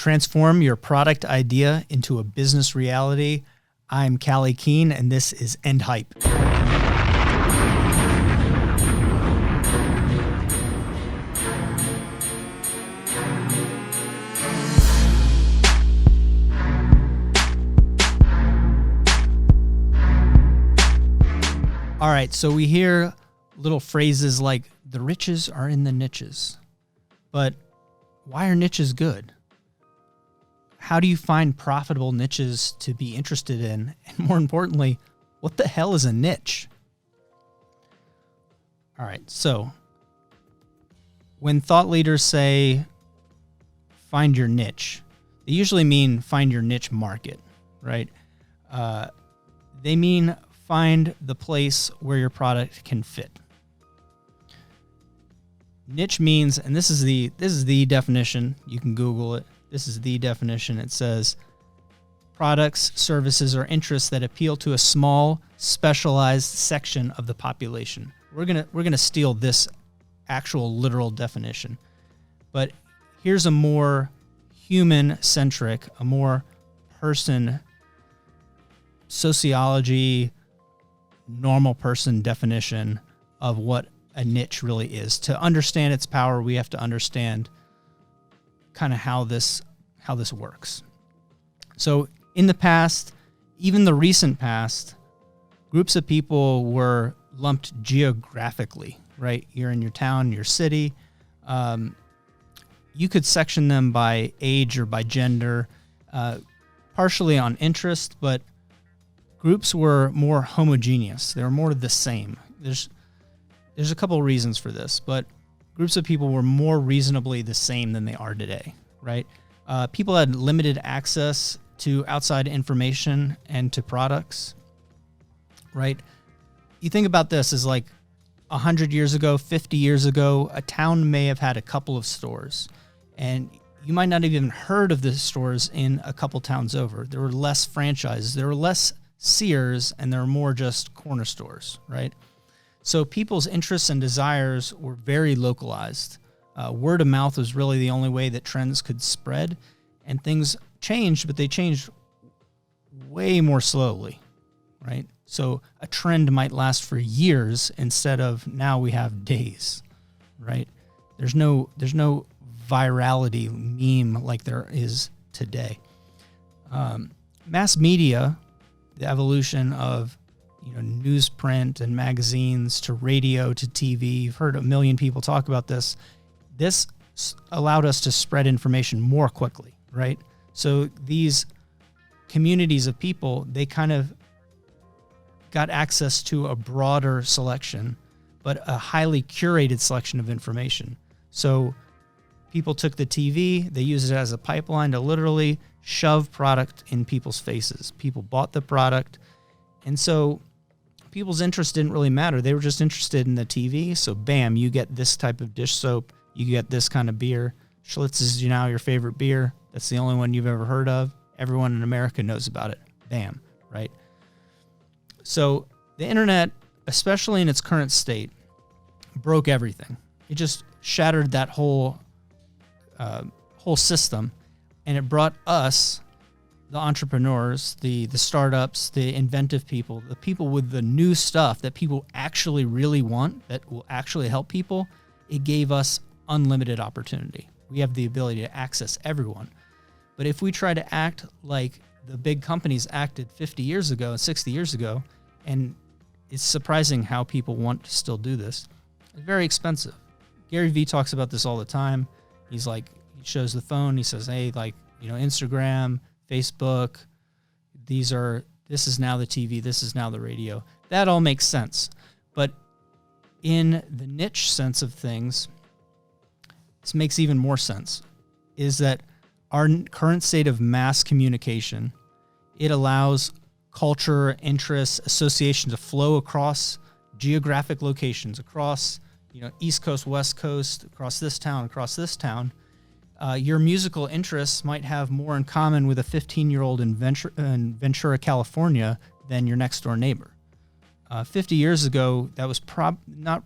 Transform your product idea into a business reality. I'm Callie Keene, and this is End Hype. All right, so we hear little phrases like, the riches are in the niches. But why are niches good? How do you find profitable niches to be interested in? And more importantly, what the hell is a niche? All right, so when thought leaders say find your niche, they usually mean find your niche market, right? They mean find the place where your product can fit. Niche means, and this is the definition, you can Google it. This is the definition. It says products, services, or interests that appeal to a small, specialized section of the population. We're gonna steal this actual literal definition. But here's a more human-centric, a more person sociology, normal person definition of what a niche really is. To understand its power, we have to understand kind of how this works. So in the past, even the recent past, groups of people were lumped geographically, right? You're in your town, your city. You could section them by age or by gender, partially on interest, but groups were more homogeneous. They were more the same. There's a couple of reasons for this, but groups of people were more reasonably the same than they are today, right? People had limited access to outside information and to products, right? You think about this as like 100 years ago, 50 years ago, a town may have had a couple of stores, and you might not have even heard of the stores in a couple towns over. There were less franchises. There were less Sears, and there were more just corner stores, right? So people's interests and desires were very localized. Word of mouth was really the only way that trends could spread, and things changed, but they changed way more slowly, right? So a trend might last for years instead of now we have days, right? There's no virality meme like there is today. Mass media, the evolution of newsprint and magazines to radio to TV. You've heard a million people talk about this. This allowed us to spread information more quickly, right? So these communities of people, they kind of got access to a broader selection, but a highly curated selection of information. So people took the TV, they used it as a pipeline to literally shove product in people's faces. People bought the product. And so people's interest didn't really matter. They were just interested in the TV. So bam, you get this type of dish soap. You get this kind of beer. Schlitz is now your favorite beer. That's the only one you've ever heard of. Everyone in America knows about it. Bam, right? So the internet, especially in its current state, broke everything. It just shattered that whole system, and it brought us, the entrepreneurs, the startups, the inventive people, the people with the new stuff that people actually really want, that will actually help people. It gave us unlimited opportunity. We have the ability to access everyone. But if we try to act like the big companies acted 50 years ago and 60 years ago, and it's surprising how people want to still do this, it's very expensive. Gary Vee talks about this all the time. He's like, he shows the phone, he says, hey, Instagram, Facebook, this is now the TV, this is now the radio. That all makes sense. But in the niche sense of things, this makes even more sense, is that our current state of mass communication, it allows culture, interests, association to flow across geographic locations, across East Coast, West Coast, across this town. Your musical interests might have more in common with a 15-year-old in Ventura, California than your next door neighbor. 50 years ago, that was not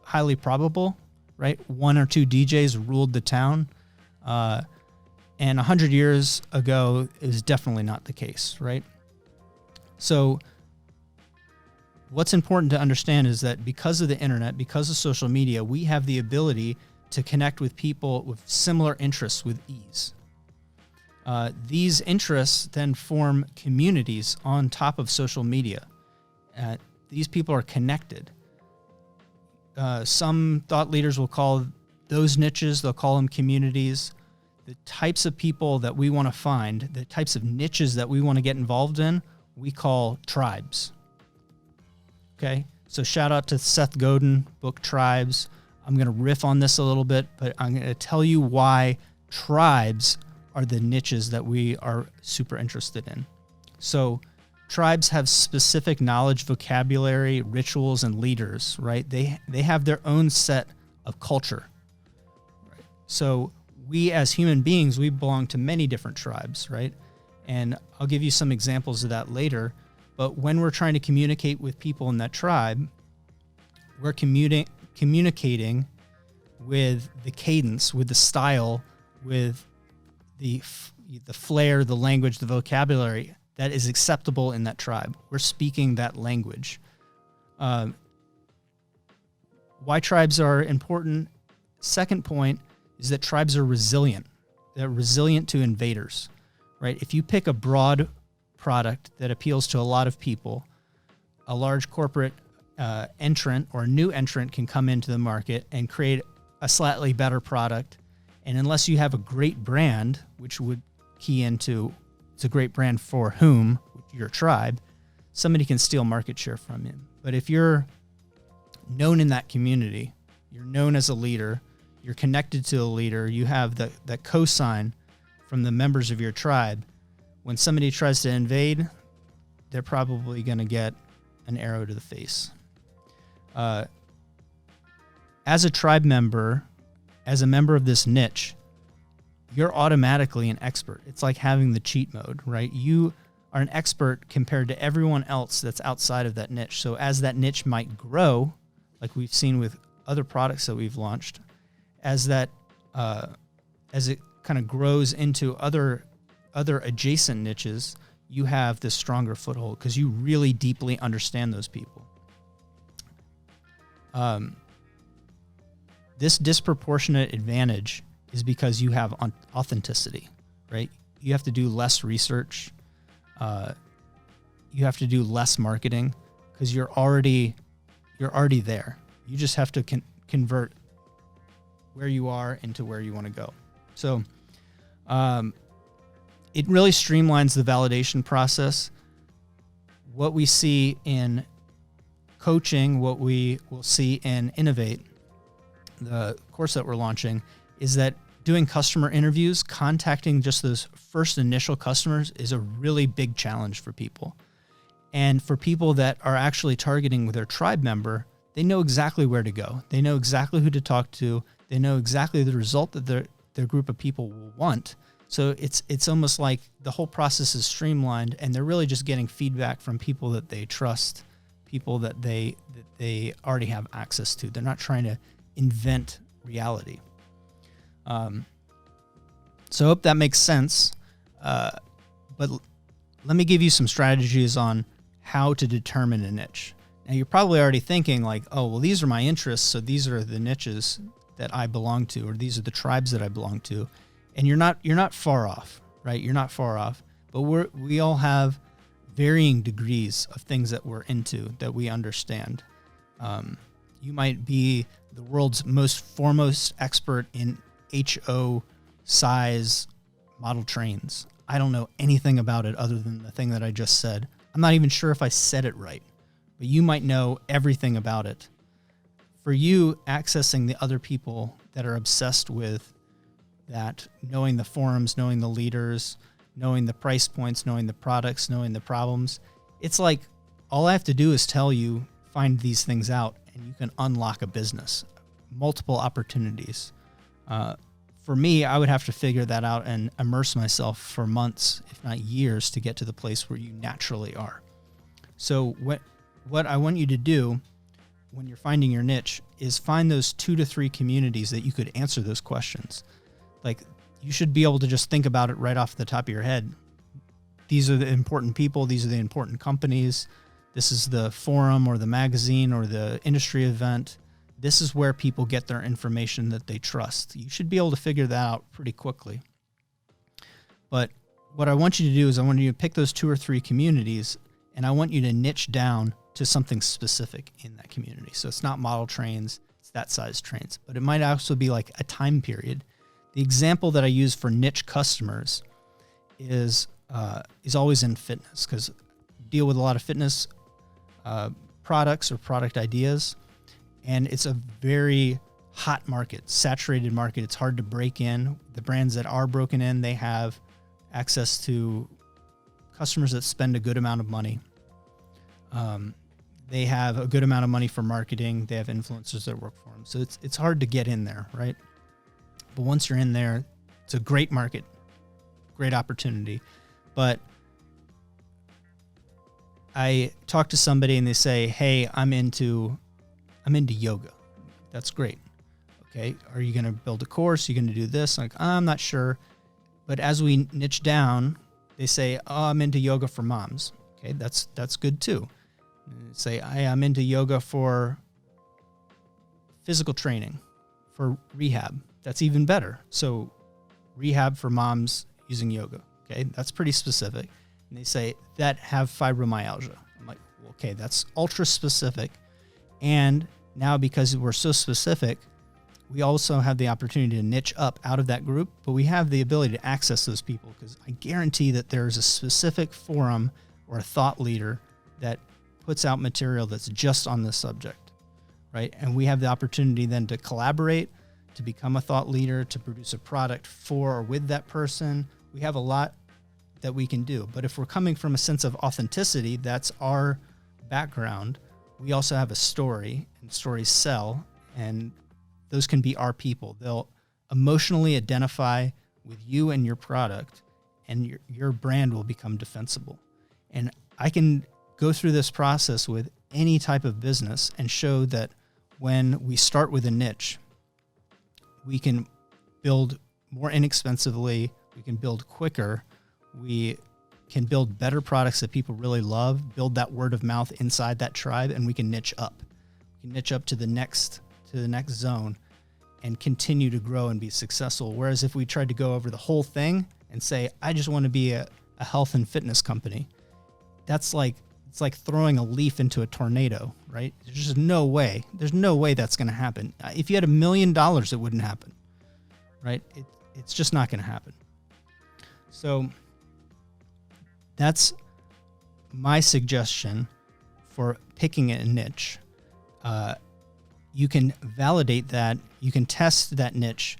highly probable, right? One or two DJs ruled the town. And 100 years ago is definitely not the case, right? So what's important to understand is that because of the internet, because of social media, we have the ability to connect with people with similar interests with ease. These interests then form communities on top of social media. These people are connected. Some thought leaders will call those niches, they'll call them communities. The types of people that we want to find, the types of niches that we want to get involved in, we call tribes. Okay, so shout out to Seth Godin, book Tribes. I'm going to riff on this a little bit, but I'm going to tell you why tribes are the niches that we are super interested in. So tribes have specific knowledge, vocabulary, rituals, and leaders, right? They have their own set of culture. Right? So we as human beings, we belong to many different tribes, right? And I'll give you some examples of that later. But when we're trying to communicate with people in that tribe, we're communicating with the cadence, with the style, with the flair, the language, the vocabulary that is acceptable in that tribe. We're speaking that language. Why tribes are important? Second point is that tribes are resilient. They're resilient to invaders, right? If you pick a broad product that appeals to a lot of people, a large corporate entrant or a new entrant can come into the market and create a slightly better product. And unless you have a great brand, which would key into it's a great brand for whom, your tribe, somebody can steal market share from you. But if you're known in that community, you're known as a leader, you're connected to a leader, you have that cosign from the members of your tribe, when somebody tries to invade, they're probably going to get an arrow to the face. As a tribe member, as a member of this niche, you're automatically an expert. It's like having the cheat mode, right? You are an expert compared to everyone else that's outside of that niche. So as that niche might grow, like we've seen with other products that we've launched, as it kind of grows into other adjacent niches, you have this stronger foothold because you really deeply understand those people. This disproportionate advantage is because you have authenticity, right? You have to do less research. You have to do less marketing because you're already there. You just have to convert where you are into where you want to go. So it really streamlines the validation process. What we see in coaching, what we will see in Innovate, the course that we're launching, is that doing customer interviews, contacting just those first initial customers is a really big challenge for people. And for people that are actually targeting with their tribe member, they know exactly where to go. They know exactly who to talk to. They know exactly the result that their group of people will want. So it's almost like the whole process is streamlined, and they're really just getting feedback from people that they trust, people that they already have access to. They're not trying to invent reality. So I hope that makes sense. But let me give you some strategies on how to determine a niche. Now you're probably already thinking like, oh, well, these are my interests, so these are the niches that I belong to, or these are the tribes that I belong to. And you're not far off, right? You're not far off. But we all have varying degrees of things that we're into, that we understand. You might be the world's most foremost expert in HO size model trains. I don't know anything about it other than the thing that I just said. I'm not even sure if I said it right, but you might know everything about it. For you, accessing the other people that are obsessed with that, knowing the forums, knowing the leaders, knowing the price points, knowing the products, knowing the problems, it's like all I have to do is tell you, find these things out, and you can unlock a business, multiple opportunities. For me, I would have to figure that out and immerse myself for months, if not years, to get to the place where you naturally are. So what I want you to do when you're finding your niche is find those 2 to 3 communities that you could answer those questions. Like you should be able to just think about it right off the top of your head. These are the important people. These are the important companies. This is the forum or the magazine or the industry event. This is where people get their information that they trust. You should be able to figure that out pretty quickly. But what I want you to do is I want you to pick those 2 or 3 communities, and I want you to niche down to something specific in that community. So it's not model trains, it's that size trains, but it might also be like a time period. The example that I use for niche customers is always in fitness, because I deal with a lot of fitness products or product ideas, and it's a very hot market, saturated market. It's hard to break in. The brands that are broken in, they have access to customers that spend a good amount of money. They have a good amount of money for marketing. They have influencers that work for them. So it's hard to get in there, right? But once you're in there, it's a great market, great opportunity. But I talk to somebody and they say, hey, I'm into yoga. That's great. Okay. Are you going to build a course? Are you going to do this? Like, I'm not sure. But as we niche down, they say, oh, I'm into yoga for moms. Okay. That's good too. And they say, I'm into yoga for physical training, for rehab. That's even better. So rehab for moms using yoga. Okay. That's pretty specific. And they say that have fibromyalgia. I'm like, well, okay, that's ultra specific. And now because we're so specific, we also have the opportunity to niche up out of that group, but we have the ability to access those people, because I guarantee that there's a specific forum or a thought leader that puts out material that's just on this subject, right? And we have the opportunity then to collaborate, to become a thought leader, to produce a product for or with that person. We have a lot that we can do. But if we're coming from a sense of authenticity, that's our background, we also have a story, and stories sell, and those can be our people. They'll emotionally identify with you and your product, and your brand will become defensible. And I can go through this process with any type of business and show that when we start with a niche, we can build more inexpensively, we can build quicker, we can build better products that people really love, build that word of mouth inside that tribe, and we can niche up. We can niche up to the next zone and continue to grow and be successful. Whereas if we tried to go over the whole thing and say, I just want to be a health and fitness company, it's like throwing a leaf into a tornado, right? There's just no way. There's no way that's going to happen. If you had $1 million, it wouldn't happen, right? It's just not going to happen. So that's my suggestion for picking a niche. You can validate that. You can test that niche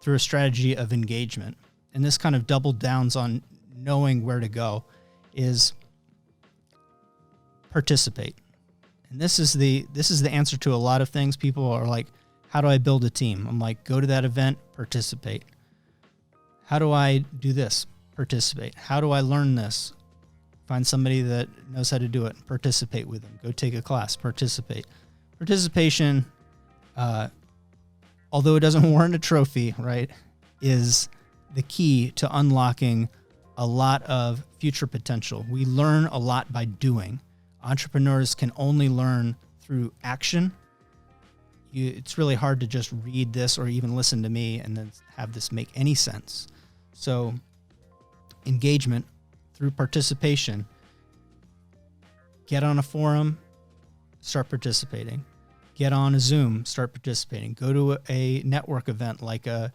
through a strategy of engagement. And this kind of double downs on knowing where to go is participate. And this is the answer to a lot of things. People are like, how do I build a team? I'm like, go to that event, participate. How do I do this? Participate. How do I learn this? Find somebody that knows how to do it. Participate with them. Go take a class. Participate. Participation, although it doesn't warrant a trophy, right, is the key to unlocking a lot of future potential. We learn a lot by doing. Entrepreneurs can only learn through action. It's really hard to just read this or even listen to me and then have this make any sense. So engagement through participation. Get on a forum, start participating. Get on a Zoom, start participating. Go to a network event like a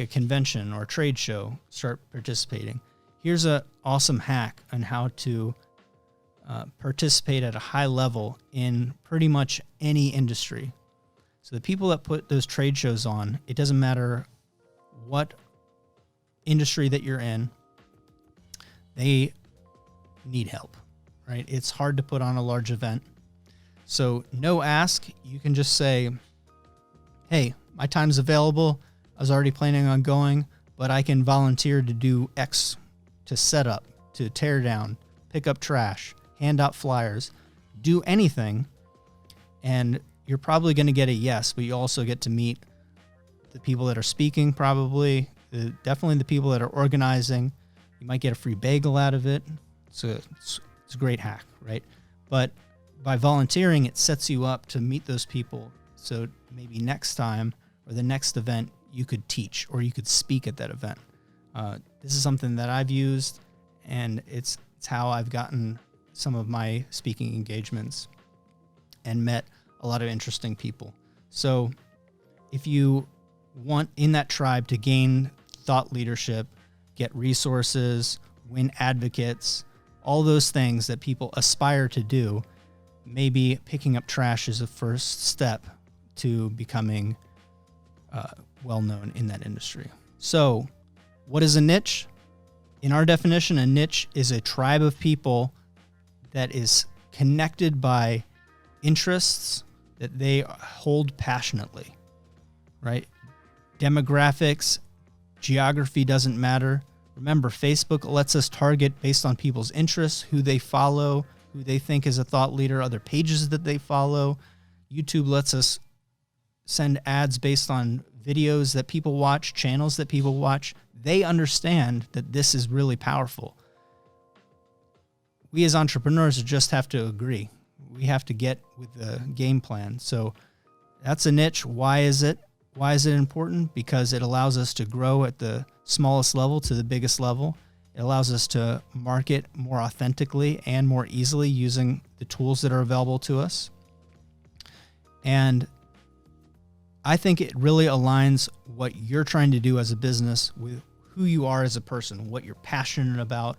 convention or a trade show, start participating. Here's an awesome hack on how to participate at a high level in pretty much any industry. So the people that put those trade shows on, it doesn't matter what industry that you're in, they need help, right? It's hard to put on a large event. So no ask, you can just say, hey, my time's available. I was already planning on going, but I can volunteer to do X, to set up, to tear down, pick up trash, hand out flyers, do anything. And you're probably going to get a yes, but you also get to meet the people that are speaking, probably definitely the people that are organizing. You might get a free bagel out of it. It's a great hack, right? But by volunteering, it sets you up to meet those people. So maybe next time or the next event, you could teach or you could speak at that event. This is something that I've used, and it's how I've gotten some of my speaking engagements and met a lot of interesting people. So if you want in that tribe to gain thought leadership, get resources, win advocates, all those things that people aspire to do, maybe picking up trash is a first step to becoming well-known in that industry. So what is a niche? In our definition, a niche is a tribe of people that is connected by interests that they hold passionately, right? Demographics, geography doesn't matter. Remember, Facebook lets us target based on people's interests, who they follow, who they think is a thought leader, other pages that they follow. YouTube lets us send ads based on videos that people watch, channels that people watch. They understand that this is really powerful. We as entrepreneurs just have to agree. We have to get with the game plan. So that's a niche. Why is it? Why is it important? Because it allows us to grow at the smallest level to the biggest level. It allows us to market more authentically and more easily using the tools that are available to us. And I think it really aligns what you're trying to do as a business with who you are as a person, what you're passionate about,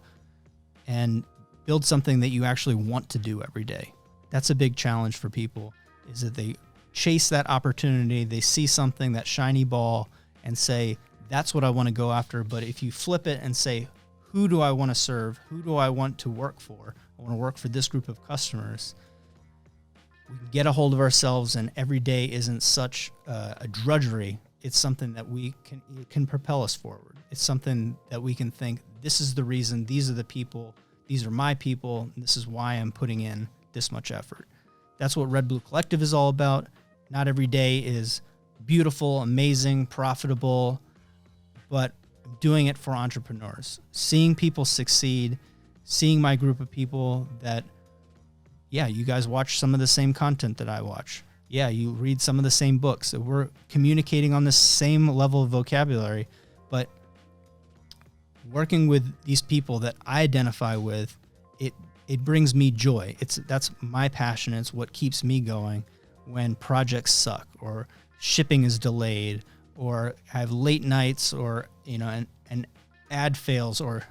and build something that you actually want to do every day. That's a big challenge for people, is that they chase that opportunity, they see something, that shiny ball, and say, that's what I want to go after. But if you flip it and say, who do I want to serve? Who do I want to work for? I want to work for this group of customers. We can get a hold of ourselves, and every day isn't such a drudgery. It's something that it can propel us forward. It's something that we can think, this is the reason, these are the people, these are my people, and this is why I'm putting in this much effort. That's what Red Blue Collective is all about. Not every day is beautiful, amazing, profitable, but I'm doing it for entrepreneurs. Seeing people succeed, seeing my group of people that, yeah, you guys watch some of the same content that I watch. Yeah, you read some of the same books. So we're communicating on the same level of vocabulary, but working with these people that I identify with, it brings me joy. That's my passion. It's what keeps me going when projects suck or shipping is delayed or I have late nights or, an ad fails or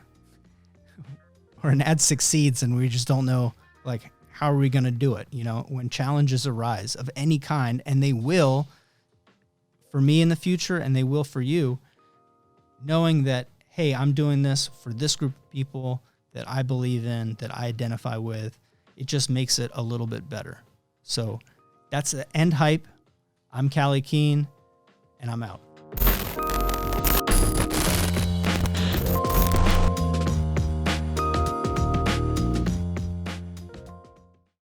an ad succeeds and we just don't know, like, how are we going to do it? When challenges arise of any kind, and they will for me in the future and they will for you, knowing that, hey, I'm doing this for this group of people that I believe in, that I identify with, it just makes it a little bit better. So that's the end hype. I'm Callie Keene, and I'm out.